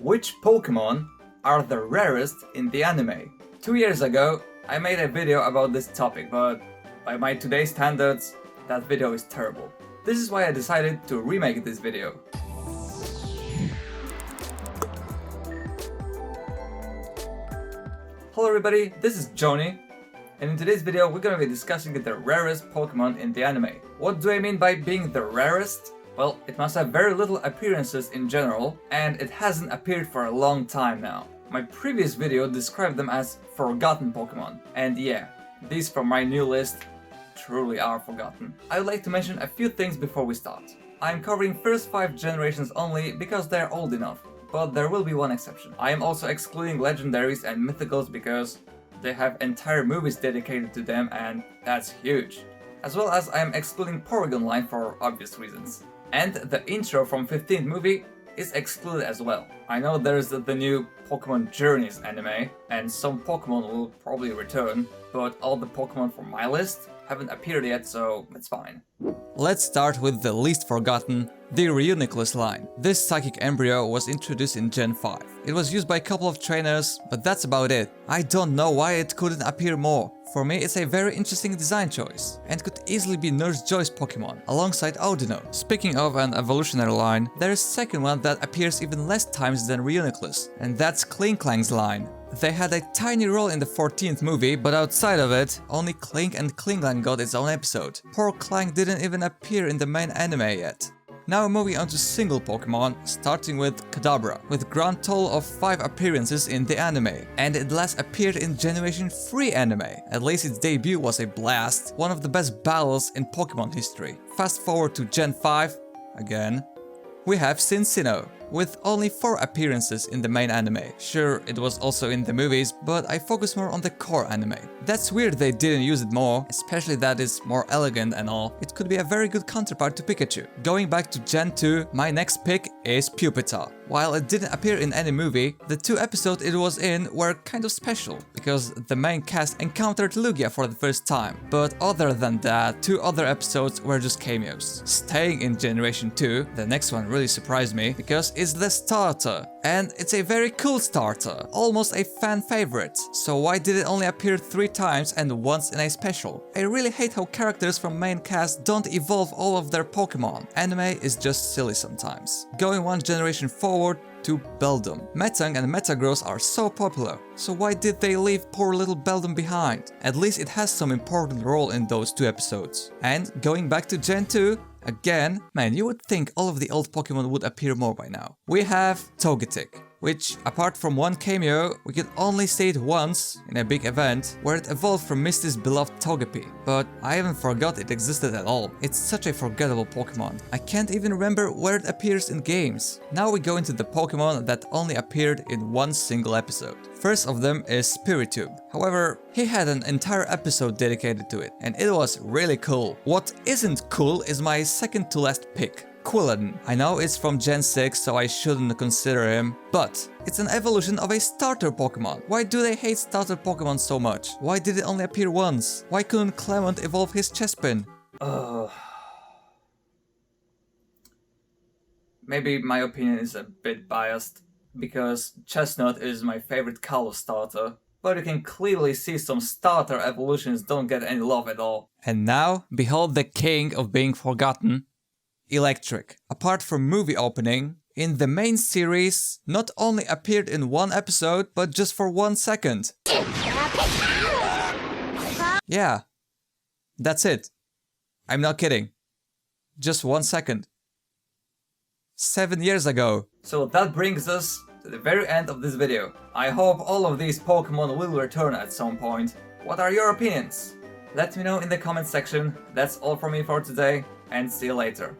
Which Pokémon are the rarest in the anime? 2 years ago, I made a video about this topic, but by my today's standards, that video is terrible. This is why I decided to remake this video. Hello everybody, this is Johnny, and in today's video we're gonna be discussing the rarest Pokémon in the anime. What do I mean by being the rarest? Well, it must have very little appearances in general, and it hasn't appeared for a long time now. My previous video described them as forgotten Pokémon, and yeah, these from my new list truly are forgotten. I would like to mention a few things before we start. I'm covering first 5 generations only because they're old enough, but there will be one exception. I am also excluding legendaries and mythicals because they have entire movies dedicated to them, and that's huge. As well as I am excluding Porygon line for obvious reasons. And the intro from 15th movie is excluded as well. I know there's the new Pokémon Journeys anime, and some Pokémon will probably return, but all the Pokémon from my list haven't appeared yet, so it's fine. Let's start with the least forgotten, the Reuniclus line. This psychic embryo was introduced in Gen 5. It was used by a couple of trainers, but that's about it. I don't know why it couldn't appear more. For me, it's a very interesting design choice, and could easily be Nurse Joy's Pokémon, alongside Audino. Speaking of an evolutionary line, there is a second one that appears even less times than Reuniclus, and that's Klinkklang's line. They had a tiny role in the 14th movie, but outside of it, only Klink and Klinklang got its own episode. Poor Klang didn't even appear in the main anime yet. Now moving on to single Pokémon, starting with Kadabra, with grand total of 5 appearances in the anime, and it last appeared in Generation 3 anime. At least its debut was a blast, one of the best battles in Pokémon history. Fast forward to Gen 5, again, we have Cinccino, with only 4 appearances in the main anime. Sure, it was also in the movies, but I focus more on the core anime. That's weird they didn't use it more, especially that it's more elegant and all. It could be a very good counterpart to Pikachu. Going back to Gen 2, my next pick is Pupitar. While it didn't appear in any movie, the 2 episodes it was in were kind of special, because the main cast encountered Lugia for the first time. But other than that, 2 other episodes were just cameos. Staying in Generation 2, the next one really surprised me, because it's the starter. And it's a very cool starter, almost a fan favorite. So why did it only appear 3 times and once in a special? I really hate how characters from main cast don't evolve all of their Pokemon. Anime is just silly sometimes. Going one generation forward to Beldum. Metang and Metagross are so popular, so why did they leave poor little Beldum behind? At least it has some important role in those 2 episodes. And going back to Gen 2, again, man, you would think all of the old Pokemon would appear more by now. We have Togetic, which, apart from 1 cameo, we could only see it once in a big event where it evolved from Misty's beloved Togepi. But I even forgot it existed at all. It's such a forgettable Pokemon. I can't even remember where it appears in games. Now we go into the Pokemon that only appeared in 1 single episode. First of them is Spiritomb. However, he had an entire episode dedicated to it, and it was really cool. What isn't cool is my second to last pick, Quilladin. I know it's from Gen 6, so I shouldn't consider him, but it's an evolution of a starter Pokemon. Why do they hate starter Pokemon so much? Why did it only appear once? Why couldn't Clement evolve his Chespin? Maybe my opinion is a bit biased, because Chestnut is my favorite Kalos starter, but you can clearly see some starter evolutions don't get any love at all. And now, behold the king of being forgotten, Electric. Apart from movie opening, in the main series, not only appeared in 1 episode, but just for 1 second. Yeah, that's it. I'm not kidding. Just 1 second. 7 years ago. So that brings us to the very end of this video. I hope all of these Pokemon will return at some point. What are your opinions? Let me know in the comment section. That's all from me for today, and see you later.